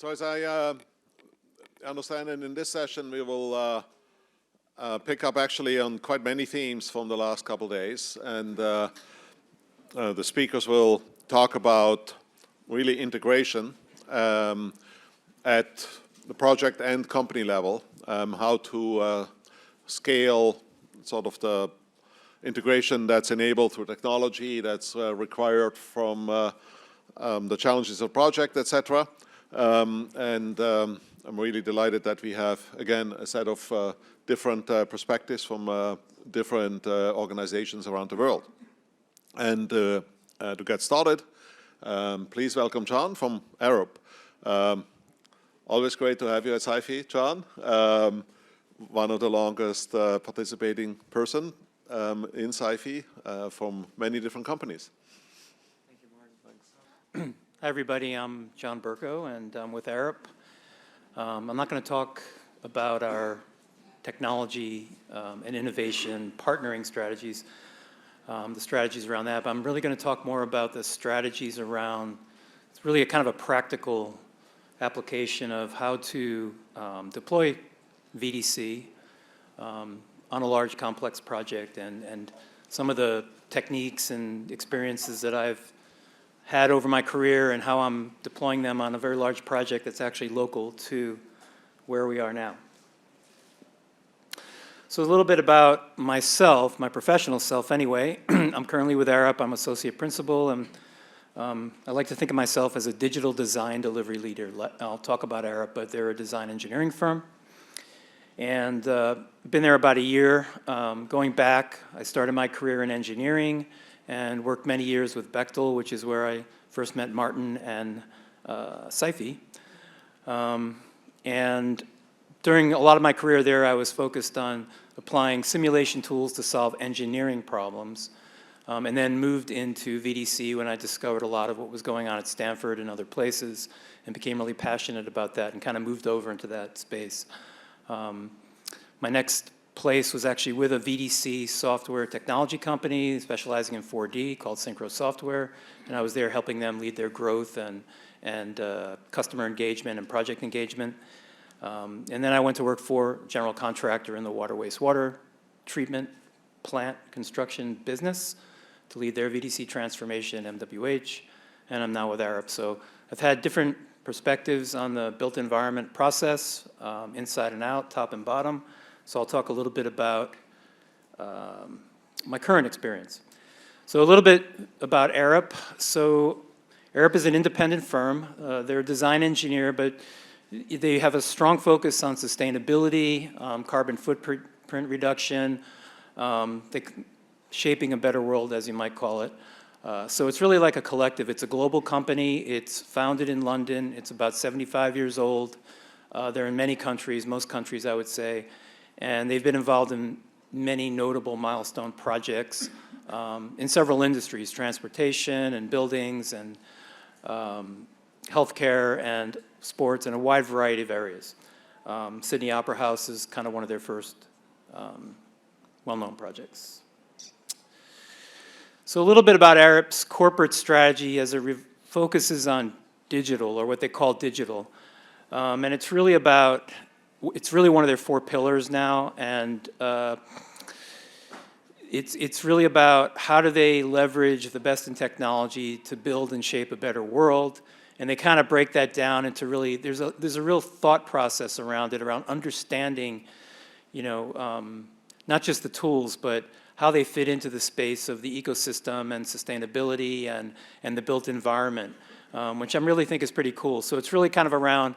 So as I understand it, in this session we will pick up actually on quite many themes from the last couple of days, and the speakers will talk about really integration at the project and company level, how to scale sort of the integration that's enabled through technology, that's required from the challenges of project, etc. I'm really delighted that we have, again, a set of different perspectives from different organizations around the world. And to get started, please welcome Jon from ARUP. Always great to have you at CIFE, Jon. One of the longest participating person in CIFE from many different companies. Thank you, Martin. Thanks. Hi, everybody. I'm Jon Berkoe, and I'm with ARUP. I'm not going to talk about our technology and innovation partnering strategies, the strategies around that, but I'm really going to talk more about the strategies around, it's really a kind of a practical application of how to deploy VDC on a large complex project, and some of the techniques and experiences that I've had over my career and how I'm deploying them on a very large project that's actually local to where we are now. So a little bit about myself, my professional self anyway. I'm currently with ARUP. I'm associate principal, and I like to think of myself as a digital design delivery leader. I'll talk about ARUP, but they're a design engineering firm. And been there about a year. Going back, I started my career in engineering and worked many years with Bechtel, which is where I first met Martin and CIFE. And during a lot of my career there, I was focused on applying simulation tools to solve engineering problems, and then moved into VDC when I discovered a lot of what was going on at Stanford and other places, and became really passionate about that and kind of moved over into that space. My next place was actually with a VDC software technology company specializing in 4D called Synchro Software, and I was there helping them lead their growth and customer engagement and project engagement. And then I went to work for a general contractor in the water wastewater treatment plant construction business to lead their VDC transformation, MWH, and I'm now with ARUP. So I've had different perspectives on the built environment process, inside and out, top and bottom. So I'll talk a little bit about my current experience. So a little bit about ARUP. So ARUP is an independent firm. They're a design engineer, but they have a strong focus on sustainability, carbon footprint reduction, shaping a better world, as you might call it. So it's really like a collective. It's a global company. It's founded in London. It's about 75 years old. They're in many countries, most countries I would say, and they've been involved in many notable milestone projects in several industries, transportation and buildings and healthcare and sports and a wide variety of areas. Sydney Opera House is kind of one of their first well-known projects. So a little bit about ARUP's corporate strategy as it focuses on digital, or what they call digital. And it's really one of their 4 pillars now, and it's really about how do they leverage the best in technology to build and shape a better world. And they kind of break that down into really, there's a real thought process around it, around understanding, not just the tools, but how they fit into the space of the ecosystem and sustainability and the built environment, which I really think is pretty cool. So it's really kind of around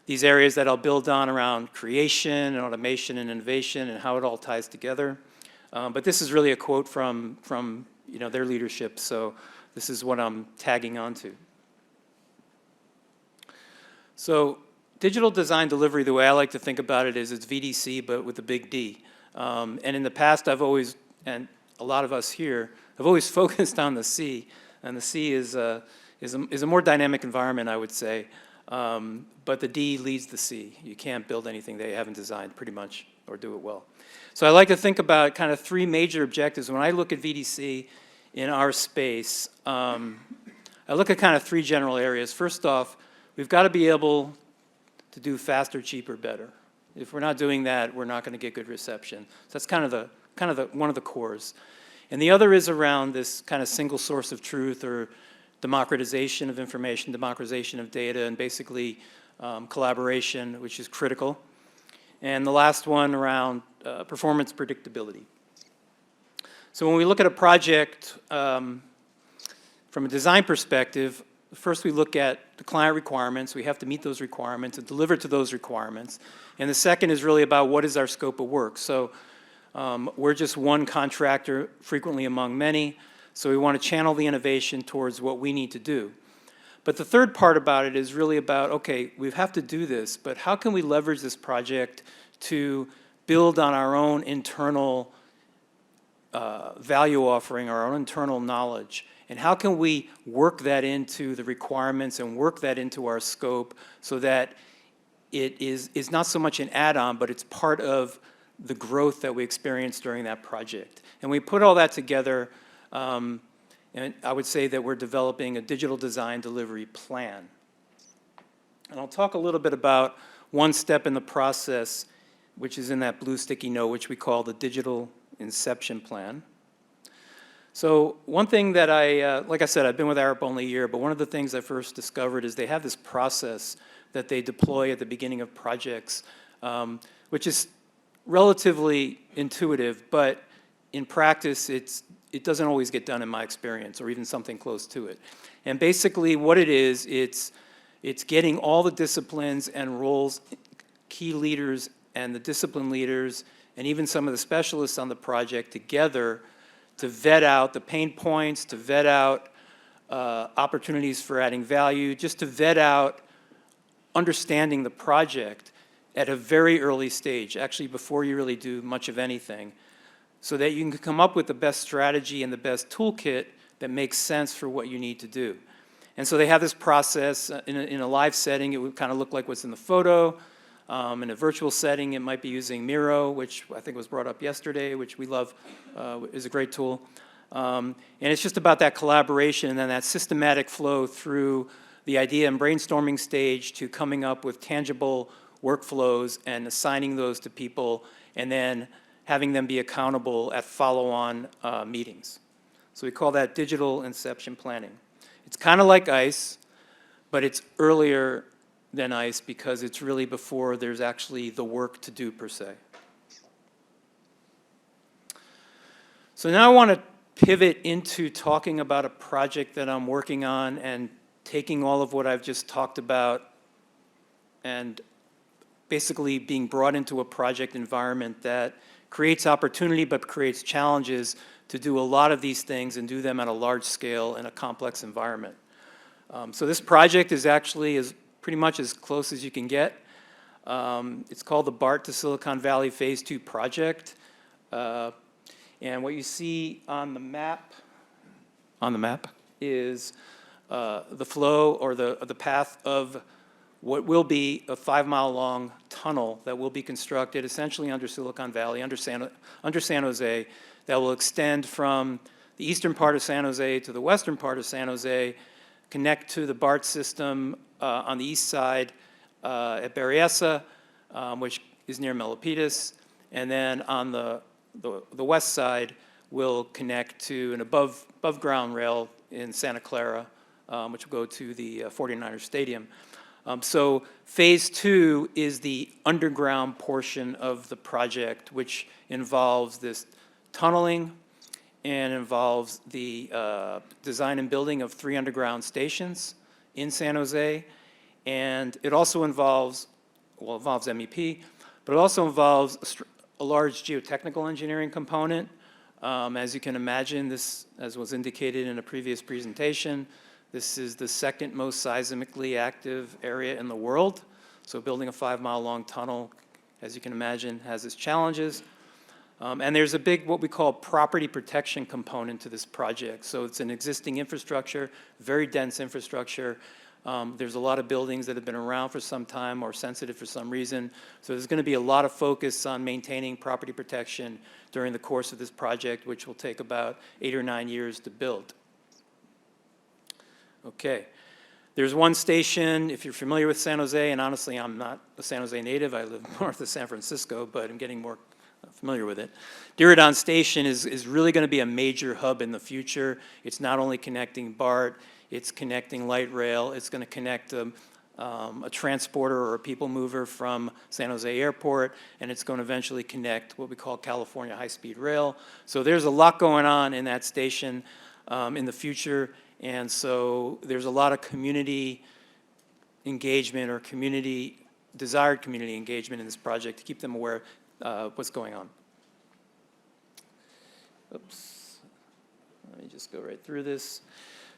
these areas that I'll build on around creation and automation and innovation and how it all ties together. But this is really a quote from their leadership, so this is what I'm tagging onto. So digital design delivery, the way I like to think about it is it's VDC, but with a big D. And in the past, I've always, and a lot of us here, have always focused on the C, and the C is a more dynamic environment, I would say. But the D leads the C. You can't build anything they haven't designed pretty much or do it well. So I like to think about kind of 3 major objectives. When I look at VDC in our space, I look at kind of 3 general areas. First off, we've got to be able to do faster, cheaper, better. If we're not doing that, we're not going to get good reception. So that's kind of one of the cores. And the other is around this kind of single source of truth, or democratization of information, democratization of data, and basically collaboration, which is critical. And the last one around performance predictability. So when we look at a project from a design perspective, first we look at the client requirements. We have to meet those requirements and deliver to those requirements. And the second is really about what is our scope of work. So we're just one contractor, frequently among many, so we want to channel the innovation towards what we need to do. But the third part about it is really about, okay, we have to do this, but how can we leverage this project to build on our own internal value offering, our own internal knowledge? And how can we work that into the requirements and work that into our scope so that it is not so much an add-on, but it's part of the growth that we experience during that project. And we put all that together, and I would say that we're developing a digital design delivery plan. And I'll talk a little bit about one step in the process, which is in that blue sticky note, which we call the digital inception plan. So one thing that like I said, I've been with ARUP only a year, but one of the things I first discovered is they have this process that they deploy at the beginning of projects, which is relatively intuitive, but in practice, it doesn't always get done in my experience, or even something close to it. And basically what it is, it's getting all the disciplines and roles, key leaders and the discipline leaders, and even some of the specialists on the project together to vet out the pain points, to vet out opportunities for adding value, just to vet out understanding the project at a very early stage, actually before you really do much of anything, so that you can come up with the best strategy and the best toolkit that makes sense for what you need to do. And so they have this process in a live setting. It would kind of look like what's in the photo. In a virtual setting, it might be using Miro, which I think was brought up yesterday, which we love, is a great tool. And it's just about that collaboration and then that systematic flow through the idea and brainstorming stage to coming up with tangible workflows and assigning those to people, and then having them be accountable at follow-on meetings. So we call that digital inception planning. It's kind of like ICE, but it's earlier than ICE because it's really before there's actually the work to do per se. So now I want to pivot into talking about a project that I'm working on and taking all of what I've just talked about and basically being brought into a project environment that creates opportunity but creates challenges to do a lot of these things and do them at a large scale in a complex environment. So this project is actually pretty much as close as you can get. It's called the BART to Silicon Valley Phase 2 project. And what you see on the map is the flow or the path of what will be a 5-mile-long tunnel that will be constructed essentially under Silicon Valley, under San Jose, that will extend from the eastern part of San Jose to the western part of San Jose, connect to the BART system on the east side at Berryessa, which is near Milpitas, and then on the west side will connect to an above-ground rail in Santa Clara, which will go to the 49ers Stadium. So phase 2 is the underground portion of the project, which involves this tunneling and involves the design and building of 3 underground stations in San Jose. And it also involves MEP, but it also involves a large geotechnical engineering component. As you can imagine, this, as was indicated in a previous presentation, this is the second most seismically active area in the world. So building a 5-mile-long tunnel, as you can imagine, has its challenges. And there's a big, what we call property protection component to this project. So it's an existing infrastructure, very dense infrastructure. There's a lot of buildings that have been around for some time or sensitive for some reason. So there's going to be a lot of focus on maintaining property protection during the course of this project, which will take about 8 or 9 years to build. Okay. There's one station, if you're familiar with San Jose, and honestly, I'm not a San Jose native. I live north of San Francisco, but I'm getting more familiar with it. Diridon Station is really going to be a major hub in the future. It's not only connecting BART, it's connecting light rail. It's going to connect a transporter or a people mover from San Jose Airport, and it's going to eventually connect what we call California high-speed rail. So there's a lot going on in that station in the future. And so there's a lot of community engagement or desired community engagement in this project to keep them aware of what's going on. Oops. Let me just go right through this.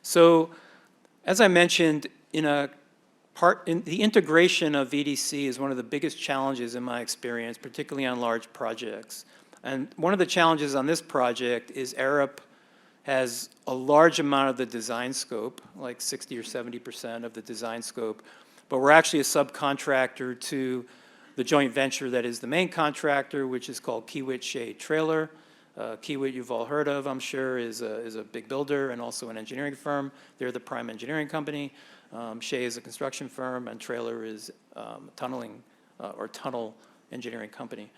So as I mentioned, the integration of VDC is one of the biggest challenges in my experience, particularly on large projects. And one of the challenges on this project is ARUP has a large amount of the design scope, like 60 or 70% of the design scope, but we're actually a subcontractor to the joint venture that is the main contractor, which is called Kiewit Shea Trailer. Kiewit you've all heard of, I'm sure, is a big builder and also an engineering firm. They're the prime engineering company. Shea is a construction firm, and Trailer is tunneling or tunnel engineering company.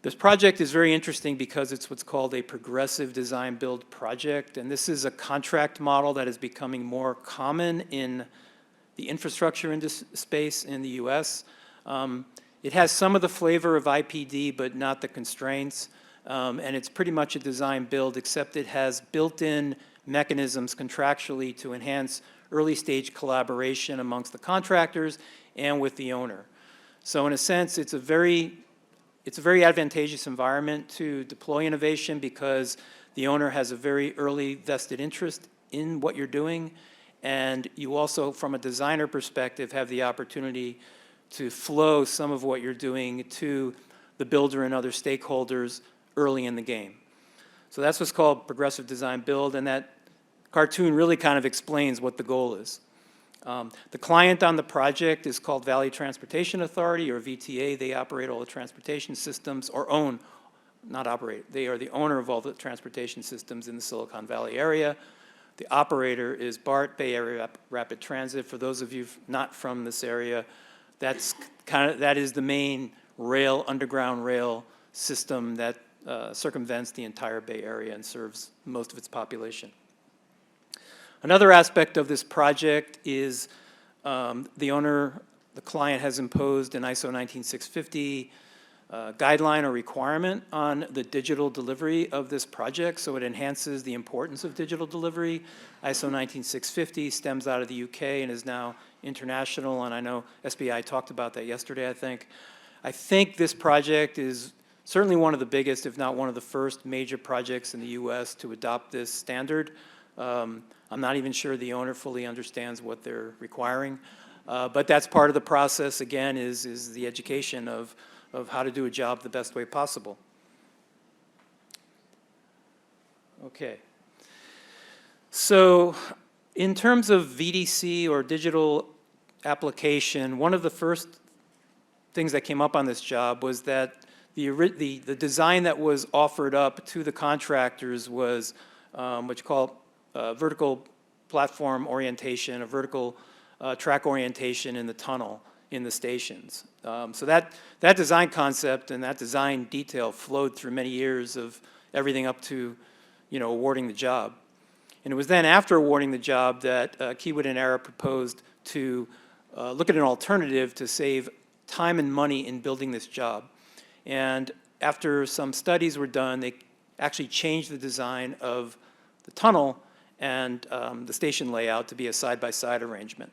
This project is very interesting because it's what's called a progressive design build project, and this is a contract model that is becoming more common in the infrastructure space in the US. It has some of the flavor of IPD, but not the constraints, and it's pretty much a design build, except it has built-in mechanisms contractually to enhance early stage collaboration amongst the contractors and with the owner. So in a sense, it's a very advantageous environment to deploy innovation because the owner has a very early vested interest in what you're doing, and you also, from a designer perspective, have the opportunity to flow some of what you're doing to the builder and other stakeholders early in the game. So that's what's called progressive design build, and that cartoon really kind of explains what the goal is. The client on the project is called Valley Transportation Authority, or VTA. They operate all the transportation systems, or own, not operate. They are the owner of all the transportation systems in the Silicon Valley area. The operator is BART, Bay Area Rapid Transit. For those of you not from this area, that is the main underground rail system that circumvents the entire Bay Area and serves most of its population. Another aspect of this project is the client has imposed an ISO 19650 guideline or requirement on the digital delivery of this project, so it enhances the importance of digital delivery. ISO 19650 stems out of the UK and is now international, and I know SBI talked about that yesterday, I think. I think this project is certainly one of the biggest, if not one of the first major projects in the US to adopt this standard. I'm not even sure the owner fully understands what they're requiring, but that's part of the process, again, is the education of how to do a job the best way possible. Okay. So in terms of VDC or digital application, one of the first things that came up on this job was that the design that was offered up to the contractors was what you call vertical platform orientation, a vertical track orientation in the tunnel in the stations. So that design concept and that design detail flowed through many years of everything up to, awarding the job. And it was then after awarding the job that Kiewit and ARUP proposed to look at an alternative to save time and money in building this job. And after some studies were done, they actually changed the design of the tunnel and the station layout to be a side-by-side arrangement.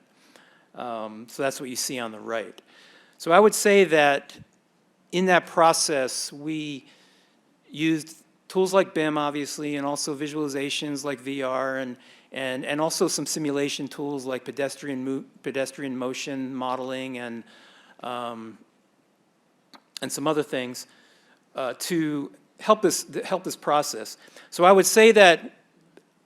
So that's what you see on the right. So I would say that in that process, we used tools like BIM, obviously, and also visualizations like VR, and also some simulation tools like pedestrian motion modeling and some other things to help this process. So I would say that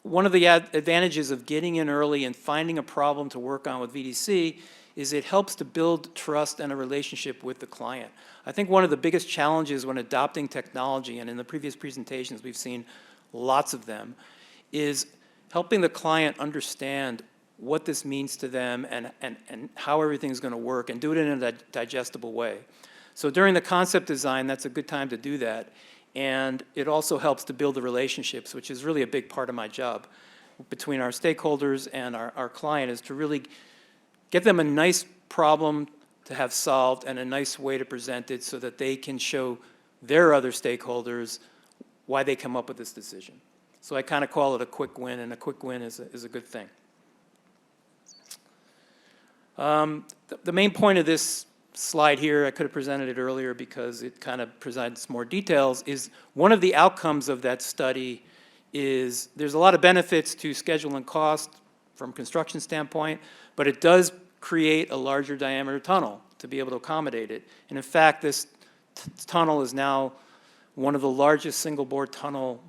one of the advantages of getting in early and finding a problem to work on with VDC is it helps to build trust and a relationship with the client. I think one of the biggest challenges when adopting technology, and in the previous presentations we've seen lots of them, is helping the client understand what this means to them and how everything's going to work, and do it in a digestible way. So during the concept design, that's a good time to do that. And it also helps to build the relationships, which is really a big part of my job between our stakeholders and our client, is to really get them a nice problem to have solved and a nice way to present it so that they can show their other stakeholders why they come up with this decision. So I kind of call it a quick win, and a quick win is a good thing. The main point of this slide here, I could have presented it earlier because it kind of presents more details, is one of the outcomes of that study is there's a lot of benefits to schedule and cost from a construction standpoint, but it does create a larger diameter tunnel to be able to accommodate it. And in fact, this tunnel is now one of the largest single bore tunnel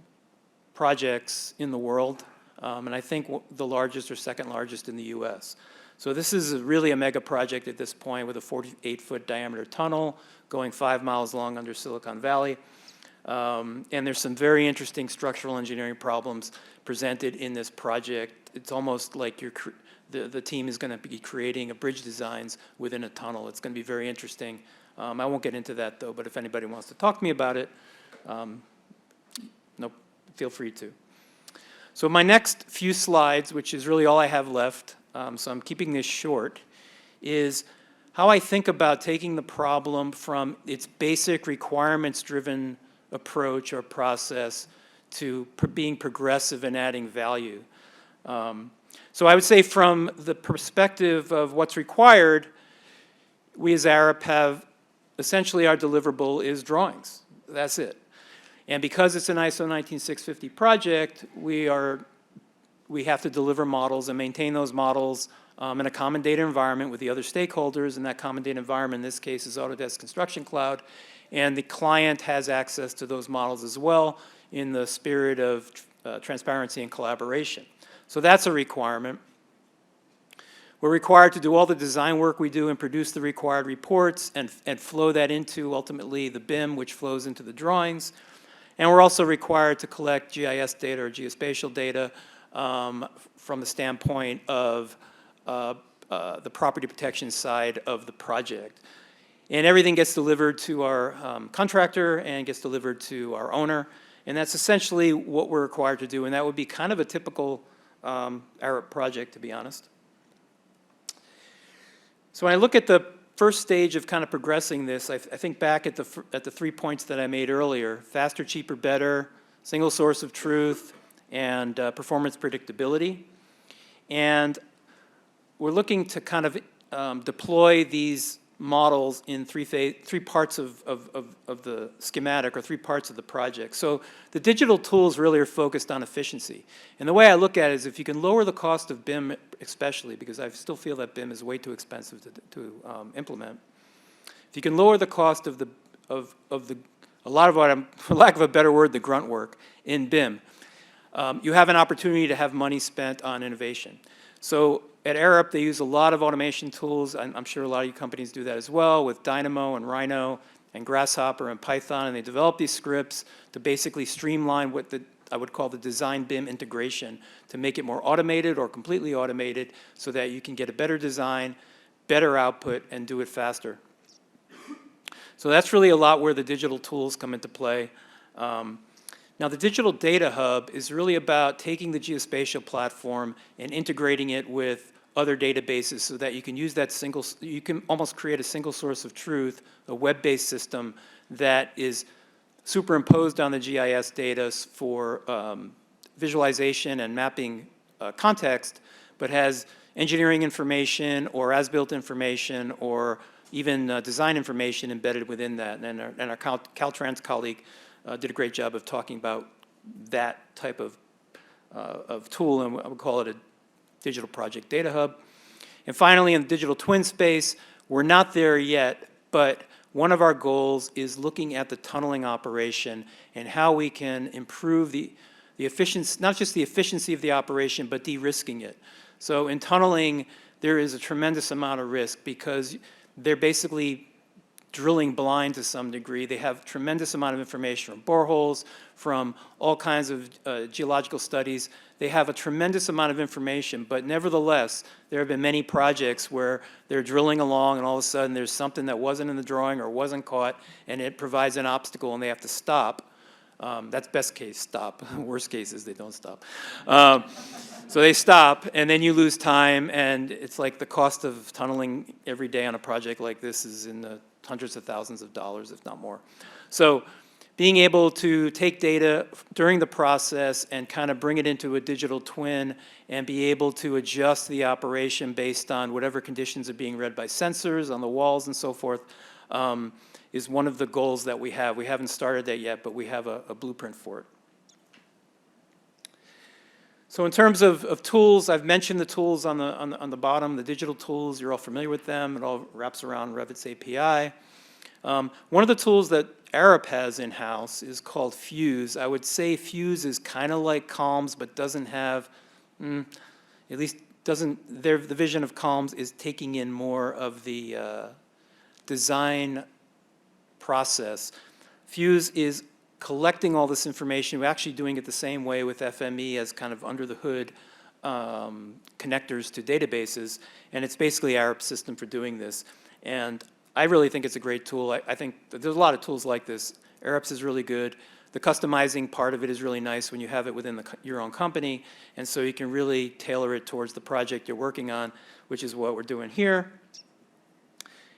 projects in the world, and I think the largest or second largest in the US. So this is really a mega project at this point, with a 48-foot diameter tunnel going 5 miles long under Silicon Valley. And there's some very interesting structural engineering problems presented in this project. It's almost like the team is going to be creating a bridge designs within a tunnel. It's going to be very interesting. I won't get into that, though, but if anybody wants to talk to me about it, feel free to. So my next few slides, which is really all I have left, so I'm keeping this short, is how I think about taking the problem from its basic requirements-driven approach or process to being progressive and adding value. So I would say from the perspective of what's required, we as ARUP have essentially our deliverable is drawings. That's it. And because it's an ISO 19650 project, we have to deliver models and maintain those models in a common data environment with the other stakeholders, and that common data environment in this case is Autodesk Construction Cloud, and the client has access to those models as well in the spirit of transparency and collaboration. So that's a requirement. We're required to do all the design work we do and produce the required reports and flow that into ultimately the BIM, which flows into the drawings. And we're also required to collect GIS data or geospatial data from the standpoint of the property protection side of the project. And everything gets delivered to our contractor and gets delivered to our owner. And that's essentially what we're required to do. And that would be kind of a typical ARUP project, to be honest. So when I look at the first stage of kind of progressing this, I think back at the 3 points that I made earlier: faster, cheaper, better, single source of truth, and performance predictability. And we're looking to kind of deploy these models in three parts of the schematic, or 3 parts of the project. So the digital tools really are focused on efficiency. And the way I look at it is, if you can lower the cost of BIM, especially, because I still feel that BIM is way too expensive to implement. If you can lower the cost of a lot of what for lack of a better word, the grunt work in BIM, you have an opportunity to have money spent on innovation. So at ARUP, they use a lot of automation tools. I'm sure a lot of you companies do that as well, with Dynamo and Rhino and Grasshopper and Python, and they develop these scripts to basically streamline what I would call the design BIM integration, to make it more automated or completely automated so that you can get a better design, better output, and do it faster. So that's really a lot where the digital tools come into play. Now, the Digital Data Hub is really about taking the geospatial platform and integrating it with other databases so that you can use that you can almost create a single source of truth, a web-based system that is superimposed on the GIS data for visualization and mapping context, but has engineering information or as-built information or even design information embedded within that. And our Caltrans colleague did a great job of talking about that type of tool, and I would call it a digital project data hub. And finally, in the digital twin space, we're not there yet, but one of our goals is looking at the tunneling operation and how we can improve the efficiency, not just the efficiency of the operation, but de-risking it. So in tunneling, there is a tremendous amount of risk because they're basically drilling blind to some degree. They have tremendous amount of information from boreholes, from all kinds of geological studies they have a tremendous amount of information, but nevertheless, there have been many projects where they're drilling along and all of a sudden there's something that wasn't in the drawing or wasn't caught, and it provides an obstacle and they have to stop. That's best case, stop. Worst case is they don't stop. So they stop, and then you lose time, and it's like the cost of tunneling every day on a project like this is in the hundreds of thousands of dollars, if not more. So being able to take data during the process and kind of bring it into a digital twin and be able to adjust the operation based on whatever conditions are being read by sensors on the walls and so forth is one of the goals that we have. We haven't started that yet, but we have a blueprint for it. So in terms of tools, I've mentioned the tools on the bottom, the digital tools. You're all familiar with them. It all wraps around Revit's API. One of the tools that ARUP has in-house is called Fuse. I would say Fuse is kind of like Calms, but doesn't have, at least doesn't, the vision of Calms is taking in more of the design process. Fuse is collecting all this information. We're actually doing it the same way with FME as kind of under the hood connectors to databases, and it's basically ARUP's system for doing this. And I really think it's a great tool. I think that there's a lot of tools like this. ARUP's is really good. The customizing part of it is really nice when you have it within your own company, and so you can really tailor it towards the project you're working on, which is what we're doing here.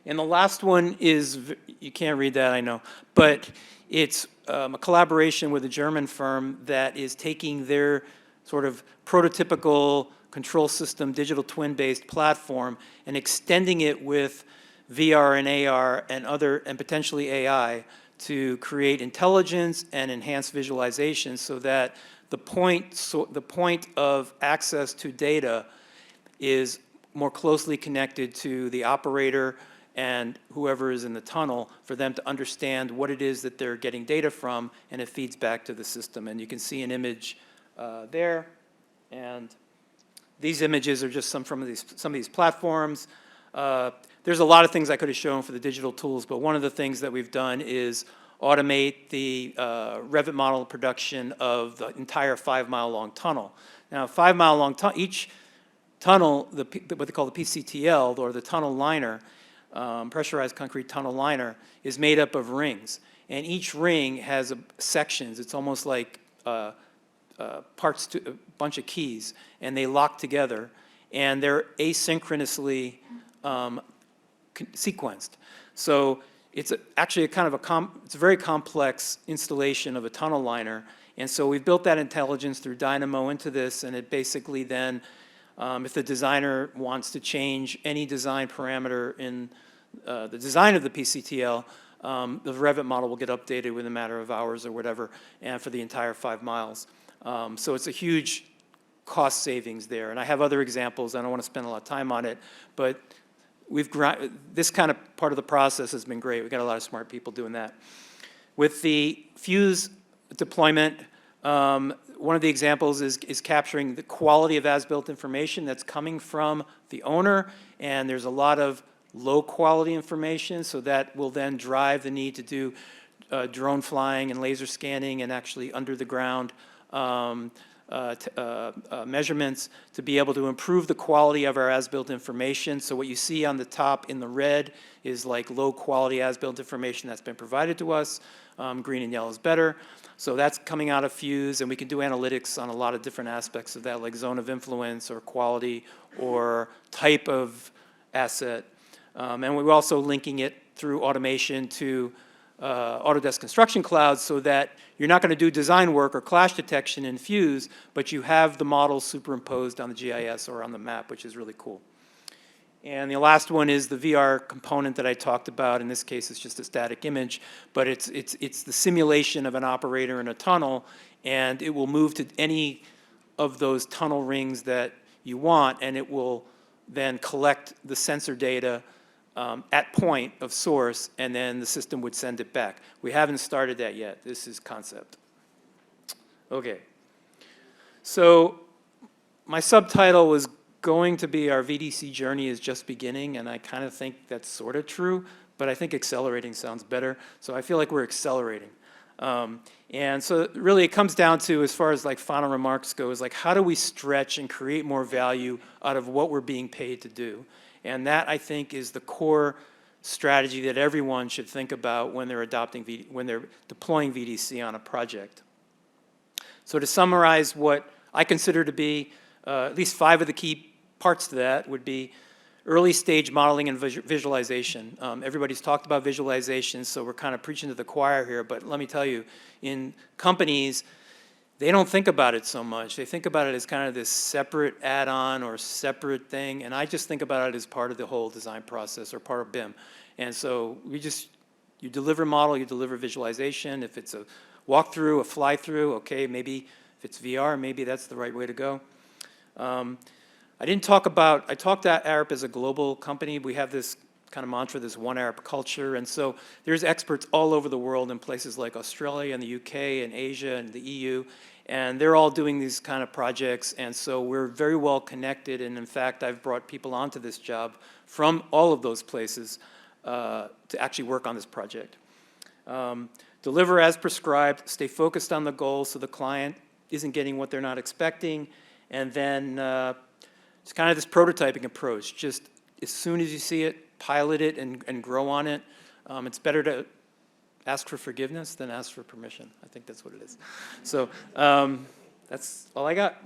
And the last one is, you can't read that, I know, but it's a collaboration with a German firm that is taking their sort of prototypical control system, digital twin-based platform, and extending it with VR and AR and potentially AI to create intelligence and enhance visualization so that the point of access to data is more closely connected to the operator and whoever is in the tunnel for them to understand what it is that they're getting data from, and it feeds back to the system. And you can see an image there, and these images are just some of these platforms. There's a lot of things I could have shown for the digital tools, but one of the things that we've done is automate the Revit model production of the entire 5-mile long tunnel. Now, a 5-mile long tunnel, each tunnel, what they call the PCTL, or the tunnel liner, pressurized concrete tunnel liner, is made up of rings. And each ring has sections. It's almost like parts to a bunch of keys, and they lock together, and they're asynchronously sequenced. So it's actually it's a very complex installation of a tunnel liner, and so we've built that intelligence through Dynamo into this, and it basically then, if the designer wants to change any design parameter in the design of the PCTL, the Revit model will get updated within a matter of hours or whatever, and for the entire 5 miles. So it's a huge cost savings there, and I have other examples. I don't want to spend a lot of time on it, but this kind of part of the process has been great. We've got a lot of smart people doing that. With the Fuse deployment, one of the examples is capturing the quality of as-built information that's coming from the owner, and there's a lot of low-quality information, so that will then drive the need to do drone flying and laser scanning and actually under-the-ground measurements to be able to improve the quality of our as-built information. So what you see on the top in the red is like low-quality as-built information that's been provided to us. Green and yellow is better. So that's coming out of Fuse, and we can do analytics on a lot of different aspects of that, like zone of influence or quality or type of asset. And we're also linking it through automation to Autodesk Construction Cloud so that you're not going to do design work or clash detection in Fuse, but you have the models superimposed on the GIS or on the map, which is really cool. And the last one is the VR component that I talked about. In this case, it's just a static image, but it's the simulation of an operator in a tunnel, and it will move to any of those tunnel rings that you want, and it will then collect the sensor data at point of source, and then the system would send it back. We haven't started that yet. This is concept. Okay. So my subtitle was going to be our VDC journey is just beginning, and I kind of think that's sort of true, but I think accelerating sounds better. So I feel like we're accelerating. And so really it comes down to, as far as like final remarks go, is like how do we stretch and create more value out of what we're being paid to do? And that, I think, is the core strategy that everyone should think about when they're when they're deploying VDC on a project. So to summarize what I consider to be at least 5 of the key parts to that would be early stage modeling and visualization. Everybody's talked about visualization, so we're kind of preaching to the choir here, but let me tell you, in companies, they don't think about it so much. They think about it as kind of this separate add-on or separate thing, and I just think about it as part of the whole design process or part of BIM. And so you deliver model, you deliver visualization. If it's a walkthrough, a fly-through, okay, maybe if it's VR, maybe that's the right way to go. I talked at ARUP as a global company. We have this kind of mantra, this one ARUP culture, and so there's experts all over the world in places like Australia and the UK and Asia and the EU, and they're all doing these kind of projects, and so we're very well connected, and in fact, I've brought people onto this job from all of those places to actually work on this project. Deliver as prescribed, stay focused on the goal so the client isn't getting what they're not expecting, and then it's kind of this prototyping approach. Just as soon as you see it, pilot it and grow on it. It's better to ask for forgiveness than ask for permission. I think that's what it is. So that's all I got.